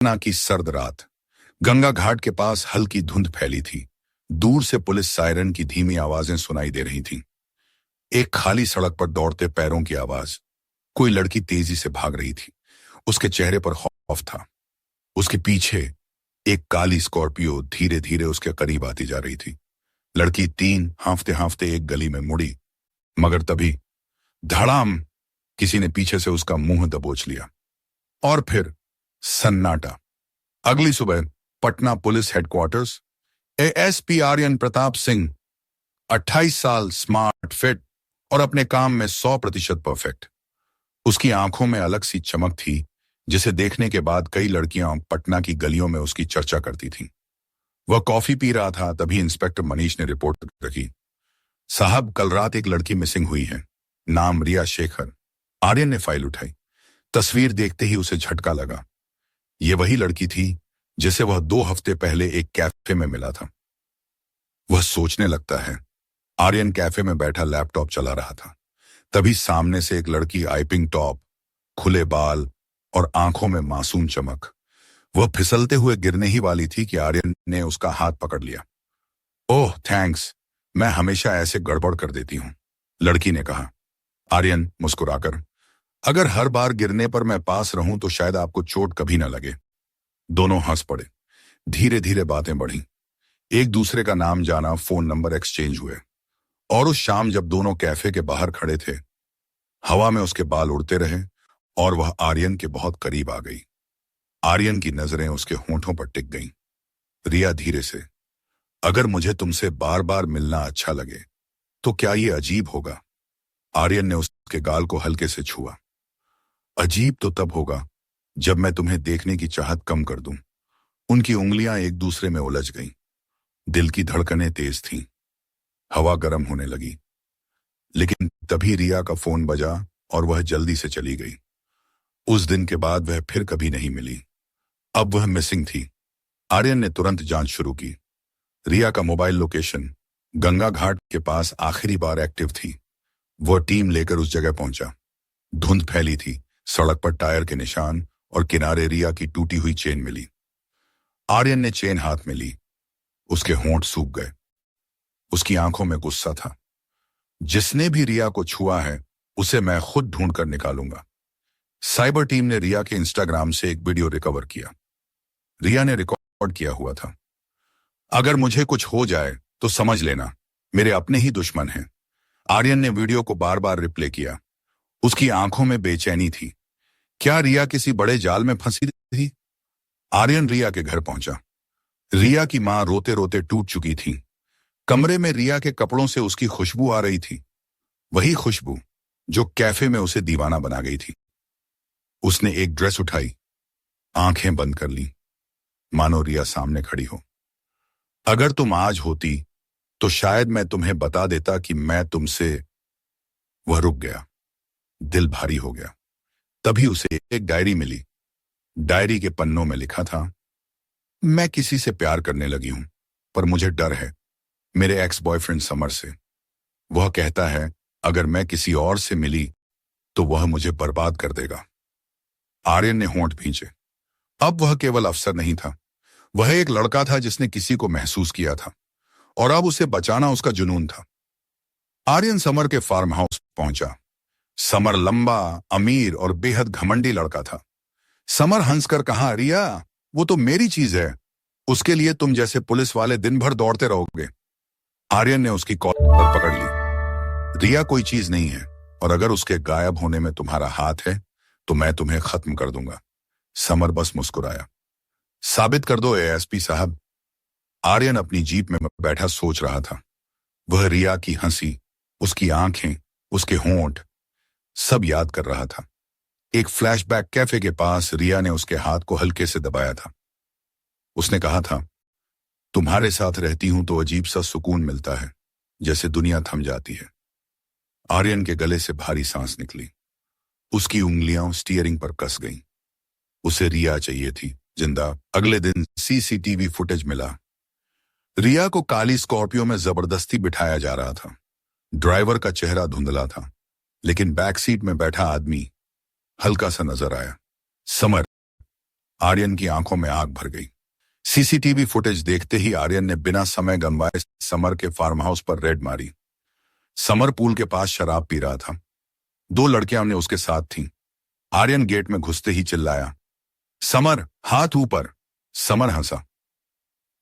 पटना की सर्द रात। गंगा घाट के पास हल्की धुंध फैली थी। दूर से पुलिस सायरन की धीमी आवाजें सुनाई दे रही थीं। एक खाली सड़क पर दौड़ते पैरों की आवाज। कोई लड़की तेजी से भाग रही थी। उसके चेहरे पर खौफ था। उसके पीछे एक काली स्कॉर्पियो धीरे धीरे उसके करीब आती जा रही थी। लड़की तीन हांफते हांफते एक गली में मुड़ी, मगर तभी धड़ाम, किसी ने पीछे से उसका मुंह दबोच लिया। और फिर सन्नाटा। अगली सुबह Patna police headquarters. ASP Aryan Pratap Singh, 28 साल, स्मार्ट, फिट और अपने काम में 100% परफेक्ट। उसकी आंखों में अलग सी चमक थी, जिसे देखने के बाद कई लड़कियां पटना की गलियों में उसकी चर्चा करती थीं। वह कॉफी पी रहा था, तभी इंस्पेक्टर मनीष ने रिपोर्ट रखी। साहब, कल रात एक लड़की मिसिंग हुई है, नाम रिया शेखर। आर्यन ने फाइल उठाई। तस्वीर देखते ही उसे झटका लगा। यह वही लड़की थी जिसे वह 2 हफ्ते पहले एक कैफे में मिला था। वह सोचने लगता है। आर्यन कैफे में बैठा लैपटॉप चला रहा था। तभी सामने से एक लड़की, आईपिंग टॉप, खुले बाल और आंखों में मासूम चमक। वह फिसलते हुए गिरने ही वाली थी कि आर्यन ने उसका हाथ पकड़ लिया। ओह थैंक्स, मैं हमेशा ऐसे गड़बड़ कर देती हूं, लड़की ने कहा। आर्यन मुस्कुराकर, अगर हर बार गिरने पर मैं पास रहूं तो शायद आपको चोट कभी ना लगे। दोनों हंस पड़े। धीरे धीरे बातें बढ़ी। एक दूसरे का नाम जाना, फोन नंबर एक्सचेंज हुए। और उस शाम जब दोनों कैफे के बाहर खड़े थे, हवा में उसके बाल उड़ते रहे और वह आर्यन के बहुत करीब आ गई। आर्यन की नजरें उसके होंठों पर टिक गईं। रिया धीरे से, अगर मुझे तुमसे बार बार मिलना अच्छा लगे तो क्या ये अजीब होगा? आर्यन ने उसके गाल को हल्के से छुआ। अजीब तो तब होगा जब मैं तुम्हें देखने की चाहत कम कर दूं। उनकी उंगलियां एक दूसरे में उलझ गईं। दिल की धड़कनें तेज थीं। हवा गर्म होने लगी। लेकिन तभी रिया का फोन बजा और वह जल्दी से चली गई। उस दिन के बाद वह फिर कभी नहीं मिली। अब वह मिसिंग थी। आर्यन ने तुरंत जांच शुरू की। रिया का मोबाइल लोकेशन गंगा घाट के पास आखिरी बार एक्टिव थी। वह टीम लेकर उस जगह पहुंचा। धुंध फैली थी, सड़क पर टायर के निशान और किनारे रिया की टूटी हुई चेन मिली। आर्यन ने चेन हाथ में ली। उसके होंठ सूख गए। उसकी आंखों में गुस्सा था। जिसने भी रिया को छुआ है उसे मैं खुद ढूंढ कर निकालूंगा। साइबर टीम ने रिया के इंस्टाग्राम से एक वीडियो रिकवर किया। रिया ने रिकॉर्ड किया हुआ था, अगर मुझे कुछ हो जाए तो समझ लेना मेरे अपने ही दुश्मन हैं। आर्यन ने वीडियो को बार बार रिप्ले किया। उसकी आंखों में बेचैनी थी। क्या रिया किसी बड़े जाल में फंसी थी? आर्यन रिया के घर पहुंचा। रिया की मां रोते रोते टूट चुकी थी। कमरे में रिया के कपड़ों से उसकी खुशबू आ रही थी, वही खुशबू जो कैफे में उसे दीवाना बना गई थी। उसने एक ड्रेस उठाई, आंखें बंद कर ली, मानो रिया सामने खड़ी हो। अगर तुम आज होती तो शायद मैं तुम्हें बता देता कि मैं तुमसे। वह रुक गया। दिल भारी हो गया। तभी उसे एक डायरी मिली। डायरी के पन्नों में लिखा था, मैं किसी से प्यार करने लगी हूं, पर मुझे डर है मेरे एक्स बॉयफ्रेंड समर से। वह कहता है अगर मैं किसी और से मिली तो वह मुझे बर्बाद कर देगा। आर्यन ने होंठ भींचे। अब वह केवल अफसर नहीं था, वह एक लड़का था जिसने किसी को महसूस किया था और अब उसे बचाना उसका जुनून था। आर्यन समर के फार्म हाउस पहुंचा। समर लंबा, अमीर और बेहद घमंडी लड़का था। समर हंसकर कहा, रिया वो तो मेरी चीज है, उसके लिए तुम जैसे पुलिस वाले दिन भर दौड़ते रहोगे। आर्यन ने उसकी कॉलर पकड़ ली। रिया कोई चीज नहीं है और अगर उसके गायब होने में तुम्हारा हाथ है तो मैं तुम्हें खत्म कर दूंगा। समर बस मुस्कुराया। साबित कर दो एएसपी साहब। आर्यन अपनी जीप में बैठा सोच रहा था। वह रिया की हंसी, उसकी आंखें, उसके होंठ, सब याद कर रहा था। एक फ्लैशबैक, कैफे के पास रिया ने उसके हाथ को हल्के से दबाया था। उसने कहा था, तुम्हारे साथ रहती हूं तो अजीब सा सुकून मिलता है, जैसे दुनिया थम जाती है। आर्यन के गले से भारी सांस निकली। उसकी उंगलियां स्टीयरिंग पर कस गईं। उसे रिया चाहिए थी, जिंदा। अगले दिन सीसीटीवी फुटेज मिला। रिया को काली स्कॉर्पियो में जबरदस्ती बिठाया जा रहा था। ड्राइवर का चेहरा धुंधला था, लेकिन बैक सीट में बैठा आदमी हल्का सा नजर आया। समर, आर्यन की आंखों में आग भर गई। सीसीटीवी फुटेज देखते ही आर्यन ने बिना समय गंवाए समर के फार्म हाउस पर रेड मारी। समर पूल के पास शराब पी रहा था। दो लड़कियां ने उसके साथ थीं। आर्यन गेट में घुसते ही चिल्लाया, समर, हाथ ऊपर। समर हंसा।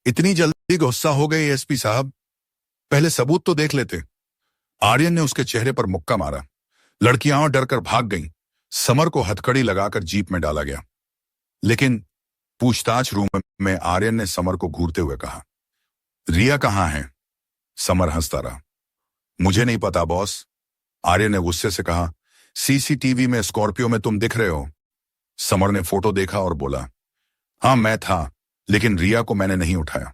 इतनी जल्दी गुस्सा हो गए एसपी साहब? पहले सबूत तो देख लेते। आर्यन ने उसके चेहरे पर मुक्का मारा। लड़कियां डरकर भाग गईं। समर को हथकड़ी लगाकर जीप में डाला गया। लेकिन पूछताछ रूम में आर्यन ने समर को घूरते हुए कहा, रिया कहां है? समर हंसता रहा। मुझे नहीं पता बॉस। आर्यन ने गुस्से से कहा, सीसीटीवी में स्कॉर्पियो में तुम दिख रहे हो। समर ने फोटो देखा और बोला, हाँ मैं था, लेकिन रिया को मैंने नहीं उठाया।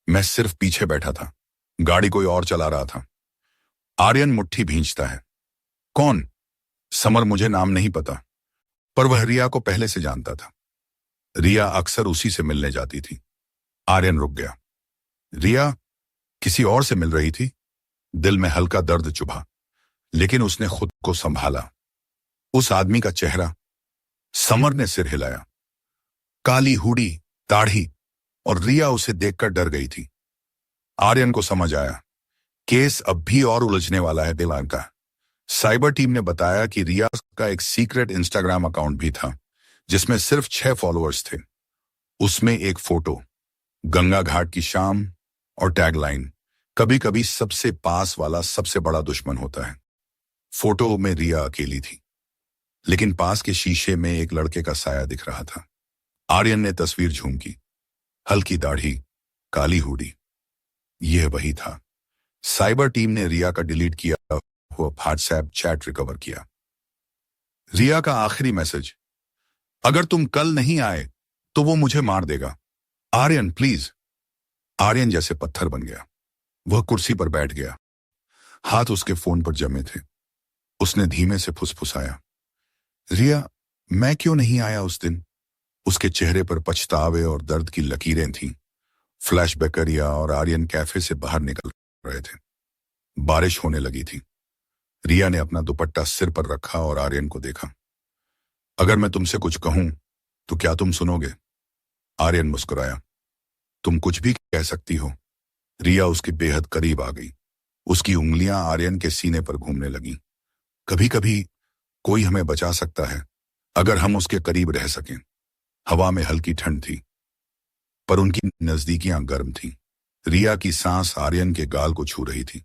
मैं सिर्फ पीछे बैठा था। गाड़ी कोई और चला रहा था। आर्यन मुट्ठी भींचता है। कौन? समर, मुझे नाम नहीं पता, पर वह रिया को पहले से जानता था। रिया अक्सर उसी से मिलने जाती थी। आर्यन रुक गया। रिया किसी और से मिल रही थी? दिल में हल्का दर्द चुभा, लेकिन उसने खुद को संभाला। उस आदमी का चेहरा। समर ने सिर हिलाया। काली हुडी, दाढ़ी, और रिया उसे देखकर डर गई थी। आर्यन को समझ आया, केस अब भी और उलझने वाला है दिलान का। साइबर टीम ने बताया कि रिया का एक सीक्रेट इंस्टाग्राम अकाउंट भी था, जिसमें सिर्फ 6 फॉलोअर्स थे। उसमें एक फोटो, गंगा घाट की शाम, और टैगलाइन, कभी कभी सबसे पास वाला सबसे बड़ा दुश्मन होता है। फोटो में रिया अकेली थी, लेकिन पास के शीशे में एक लड़के का साया दिख रहा था। आर्यन ने तस्वीर झूम की। हल्की दाढ़ी, काली हुडी, यह वही था। साइबर टीम ने रिया का डिलीट किया हुआ व्हाट्सएप चैट रिकवर किया। रिया का आखिरी मैसेज, अगर तुम कल नहीं आए तो वो मुझे मार देगा। आर्यन प्लीज। आर्यन जैसे पत्थर बन गया। वह कुर्सी पर बैठ गया। हाथ उसके फोन पर जमे थे। उसने धीमे से फुसफुसाया, रिया, मैं क्यों नहीं आया उस दिन? उसके चेहरे पर पछतावे और दर्द की लकीरें थीं। फ्लैशबैक रिया और आर्यन कैफे से बाहर निकल रहे थे। बारिश होने लगी थी। रिया ने अपना दुपट्टा सिर पर रखा और आर्यन को देखा। अगर मैं तुमसे कुछ कहूं तो क्या तुम सुनोगे? आर्यन मुस्कुराया। तुम कुछ भी कह सकती हो। रिया उसके बेहद करीब आ गई। उसकी उंगलियां आर्यन के सीने पर घूमने लगीं। कभी कभी कोई हमें बचा सकता है, अगर हम उसके करीब रह सकें। हवा में हल्की ठंड थी, पर उनकी नजदीकियां गर्म थीं। रिया की सांस आर्यन के गाल को छू रही थी।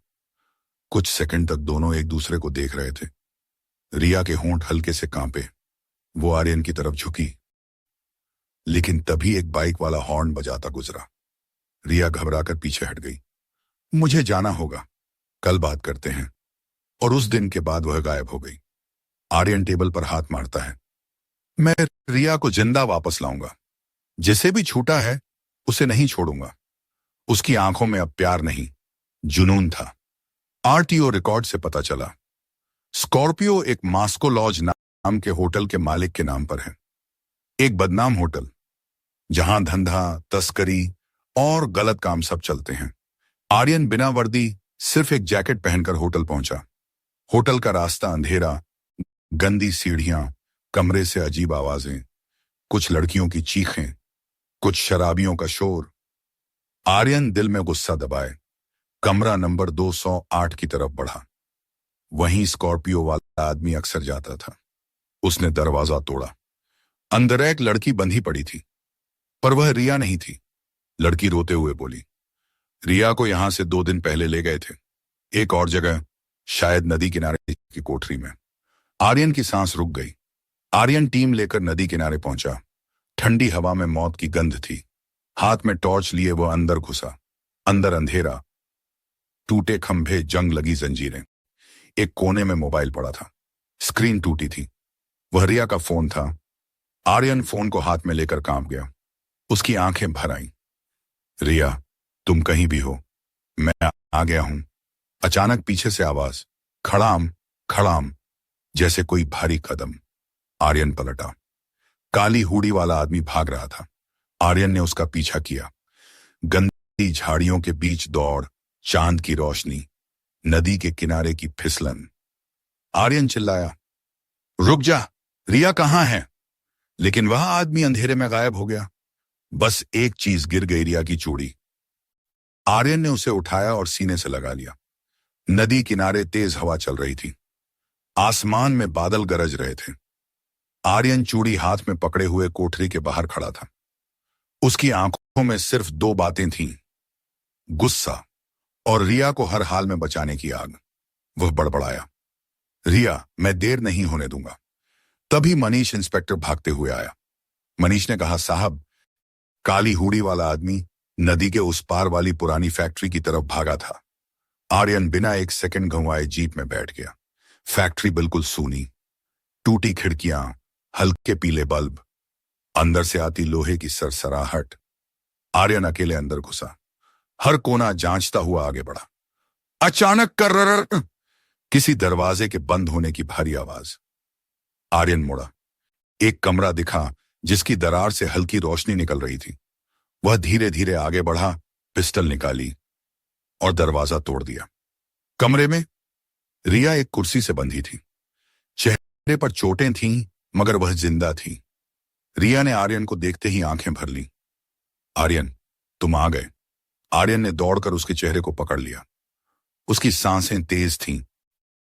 कुछ सेकंड तक दोनों एक दूसरे को देख रहे थे। रिया के होंठ हल्के से कांपे। वो आर्यन की तरफ झुकी, लेकिन तभी एक बाइक वाला हॉर्न बजाता गुजरा। रिया घबराकर पीछे हट गई। मुझे जाना होगा, कल बात करते हैं। और उस दिन के बाद वह गायब हो गई। आर्यन टेबल पर हाथ मारता है। मैं रिया को जिंदा वापस लाऊंगा। जिसे भी छूटा है उसे नहीं छोड़ूंगा। उसकी आंखों में अब प्यार नहीं, जुनून था। आरटीओ रिकॉर्ड से पता चला, स्कॉर्पियो एक मास्को लॉज नाम के होटल के मालिक के नाम पर है। एक बदनाम होटल, जहां धंधा, तस्करी और गलत काम सब चलते हैं। आर्यन बिना वर्दी, सिर्फ एक जैकेट पहनकर होटल पहुंचा। होटल का रास्ता अंधेरा, गंदी सीढ़ियां, कमरे से अजीब आवाजें, कुछ लड़कियों की चीखें, कुछ शराबियों का शोर। आर्यन दिल में गुस्सा दबाए कमरा नंबर 208 की तरफ बढ़ा। वहीं स्कॉर्पियो वाला आदमी अक्सर जाता था। उसने दरवाजा तोड़ा। अंदर एक लड़की बंधी पड़ी थी, पर वह रिया नहीं थी। लड़की रोते हुए बोली, रिया को यहां से 2 दिन पहले ले गए थे, एक और जगह, शायद नदी किनारे की कोठरी में। आर्यन की सांस रुक गई। आर्यन टीम लेकर नदी किनारे पहुंचा। ठंडी हवा में मौत की गंध थी। हाथ में टॉर्च लिए वह अंदर घुसा। अंदर अंधेरा, टूटे खंभे, जंग लगी जंजीरें। एक कोने में मोबाइल पड़ा था। स्क्रीन टूटी थी। वह रिया का फोन था। आर्यन फोन को हाथ में लेकर कांप गया। उसकी आंखें भर आईं। रिया, तुम कहीं भी हो, मैं आ गया हूं। अचानक पीछे से आवाज, खड़ाम खड़ाम, जैसे कोई भारी कदम। आर्यन पलटा। काली हुडी वाला आदमी भाग रहा था। आर्यन ने उसका पीछा किया। गंदी झाड़ियों के बीच दौड़, चांद की रोशनी, नदी के किनारे की फिसलन। आर्यन चिल्लाया, रुक जा, रिया कहां है? लेकिन वह आदमी अंधेरे में गायब हो गया। बस एक चीज गिर गई, रिया की चूड़ी। आर्यन ने उसे उठाया और सीने से लगा लिया। नदी किनारे तेज हवा चल रही थी। आसमान में बादल गरज रहे थे। आर्यन चूड़ी हाथ में पकड़े हुए कोठरी के बाहर खड़ा था। उसकी आंखों में सिर्फ दो बातें थीं, गुस्सा और रिया को हर हाल में बचाने की आग। वह बड़बड़ाया, रिया, मैं देर नहीं होने दूंगा। तभी मनीष इंस्पेक्टर भागते हुए आया। मनीष ने कहा, साहब, काली हुडी वाला आदमी नदी के उस पार वाली पुरानी फैक्ट्री की तरफ भागा था। आर्यन बिना एक सेकंड गंवाए जीप में बैठ गया। फैक्ट्री बिल्कुल सूनी, टूटी खिड़कियां, हल्के पीले बल्ब, अंदर से आती लोहे की सरसराहट। आर्यन अकेले अंदर घुसा, हर कोना जांचता हुआ आगे बढ़ा। अचानक कर्रर किसी दरवाजे के बंद होने की भारी आवाज। आर्यन मुड़ा। एक कमरा दिखा जिसकी दरार से हल्की रोशनी निकल रही थी। वह धीरे धीरे आगे बढ़ा, पिस्टल निकाली और दरवाजा तोड़ दिया। कमरे में रिया एक कुर्सी से बंधी थी। चेहरे पर चोटें थीं, मगर वह जिंदा थी। रिया ने आर्यन को देखते ही आंखें भर ली। आर्यन, तुम आ गए। आर्यन ने दौड़कर उसके चेहरे को पकड़ लिया। उसकी सांसें तेज थीं,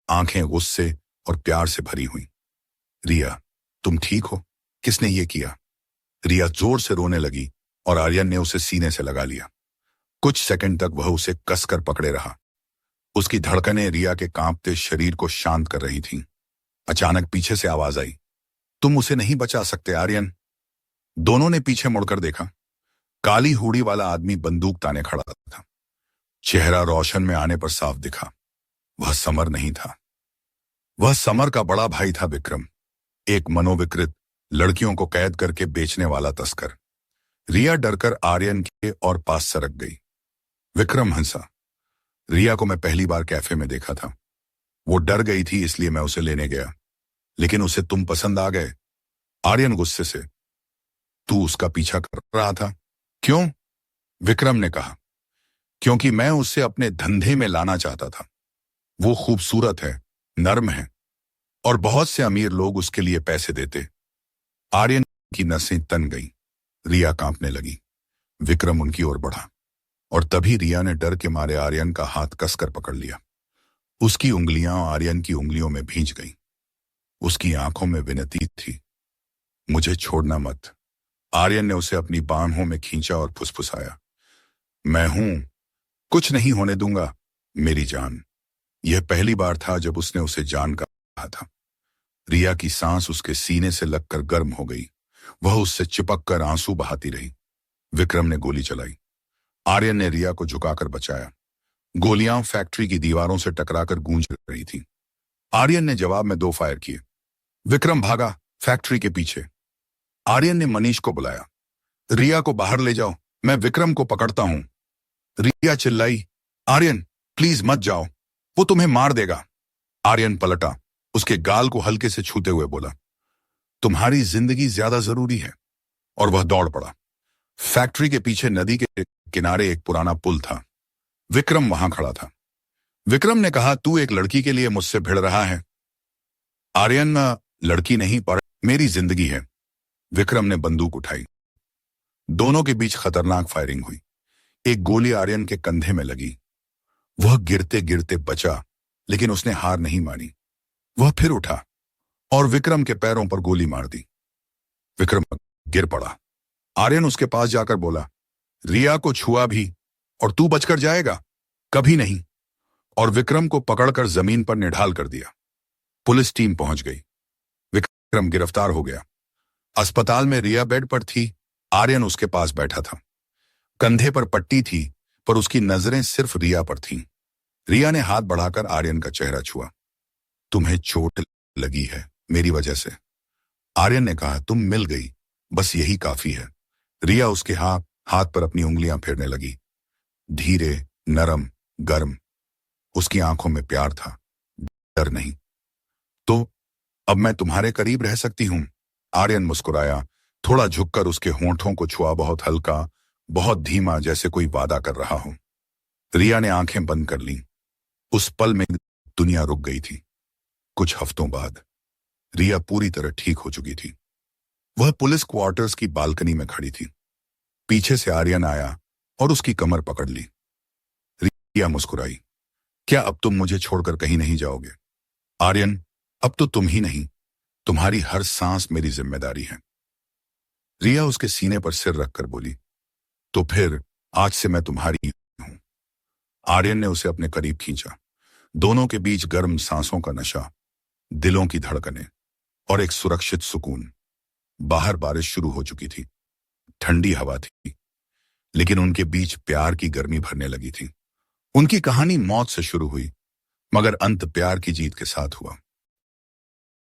आंखें गुस्से और प्यार से भरी हुई। रिया, तुम ठीक हो? किसने ये किया? रिया जोर से रोने लगी और आर्यन ने उसे सीने से लगा लिया। कुछ सेकंड तक वह उसे कसकर पकड़े रहा। उसकी धड़कनें रिया के कांपते शरीर को शांत कर रही थीं। अचानक पीछे से आवाज आई, तुम उसे नहीं बचा सकते आर्यन। दोनों ने पीछे मुड़कर देखा। काली हुडी वाला आदमी बंदूक ताने खड़ा था। चेहरा रोशन में आने पर साफ दिखा। वह समर नहीं था। वह समर का बड़ा भाई था, विक्रम, एक मनोविकृत, लड़कियों को कैद करके बेचने वाला तस्कर। रिया डरकर आर्यन के और पास सरक गई। विक्रम हंसा। रिया को मैं पहली बार कैफे में देखा था। वो डर गई थी, इसलिए मैं उसे लेने गया, लेकिन उसे तुम पसंद आ गए। आर्यन गुस्से से, तू उसका पीछा कर रहा था? क्यों? विक्रम ने कहा, क्योंकि मैं उसे अपने धंधे में लाना चाहता था। वो खूबसूरत है, नर्म है और बहुत से अमीर लोग उसके लिए पैसे देते। आर्यन की नसें तन गईं। रिया कांपने लगी। विक्रम उनकी ओर बढ़ा और तभी रिया ने डर के मारे आर्यन का हाथ कसकर पकड़ लिया। उसकी उंगलियां आर्यन की उंगलियों में भींच गईं। उसकी आंखों में विनती थी, मुझे छोड़ना मत। आर्यन ने उसे अपनी बाहों में खींचा और फुसफुसाया, मैं हूं, कुछ नहीं होने दूंगा मेरी जान। यह पहली बार था जब उसने उसे जान कहा था। रिया की सांस उसके सीने से लगकर गर्म हो गई। वह उससे चिपक कर आंसू बहाती रही। विक्रम ने गोली चलाई। आर्यन ने रिया को झुकाकर बचाया। गोलियां फैक्ट्री की दीवारों से टकराकर गूंज रही थी। आर्यन ने जवाब में 2 फायर किए। विक्रम भागा फैक्ट्री के पीछे। आर्यन ने मनीष को बुलाया, रिया को बाहर ले जाओ, मैं विक्रम को पकड़ता हूं। रिया चिल्लाई, आर्यन प्लीज मत जाओ, वो तुम्हें मार देगा। आर्यन पलटा, उसके गाल को हल्के से छूते हुए बोला, तुम्हारी जिंदगी ज्यादा जरूरी है। और वह दौड़ पड़ा। फैक्ट्री के पीछे नदी के किनारे एक पुराना पुल था। विक्रम वहां खड़ा था। विक्रम ने कहा, तू एक लड़की के लिए मुझसे भिड़ रहा है? आर्यन, लड़की नहीं पर मेरी जिंदगी है। विक्रम ने बंदूक उठाई। दोनों के बीच खतरनाक फायरिंग हुई। एक गोली आर्यन के कंधे में लगी। वह गिरते गिरते बचा, लेकिन उसने हार नहीं मानी। वह फिर उठा और विक्रम के पैरों पर गोली मार दी। विक्रम गिर पड़ा। आर्यन उसके पास जाकर बोला, रिया को छुआ भी और तू बचकर जाएगा? कभी नहीं। और विक्रम को पकड़कर जमीन पर निढाल कर दिया। पुलिस टीम पहुंच गई। विक्रम गिरफ्तार हो गया। अस्पताल में रिया बेड पर थी। आर्यन उसके पास बैठा था। कंधे पर पट्टी थी, पर उसकी नजरें सिर्फ रिया पर थीं। रिया ने हाथ बढ़ाकर आर्यन का चेहरा छुआ। तुम्हें चोट लगी है मेरी वजह से। आर्यन ने कहा, तुम मिल गई, बस यही काफी है। रिया उसके हाथ पर अपनी उंगलियां फेरने लगी। धीरे, नरम, गर्म। उसकी आंखों में प्यार था, डर नहीं। तो अब मैं तुम्हारे करीब रह सकती हूं? आर्यन मुस्कुराया, थोड़ा झुककर उसके होंठों को छुआ, बहुत हल्का, बहुत धीमा, जैसे कोई वादा कर रहा हो। रिया ने आंखें बंद कर लीं। उस पल में दुनिया रुक गई थी। कुछ हफ्तों बाद रिया पूरी तरह ठीक हो चुकी थी। वह पुलिस क्वार्टर्स की बालकनी में खड़ी थी। पीछे से आर्यन आया और उसकी कमर पकड़ ली। रिया मुस्कुराई। क्या अब तुम मुझे छोड़कर कहीं नहीं जाओगे? आर्यन, अब तो तुम ही नहीं, तुम्हारी हर सांस मेरी जिम्मेदारी है। रिया उसके सीने पर सिर रखकर बोली, तो फिर आज से मैं तुम्हारी हूं। आर्यन ने उसे अपने करीब खींचा। दोनों के बीच गर्म सांसों का नशा, दिलों की धड़कनें और एक सुरक्षित सुकून। बाहर बारिश शुरू हो चुकी थी। ठंडी हवा थी, लेकिन उनके बीच प्यार की गर्मी भरने लगी थी। उनकी कहानी मौत से शुरू हुई, मगर अंत प्यार की जीत के साथ हुआ।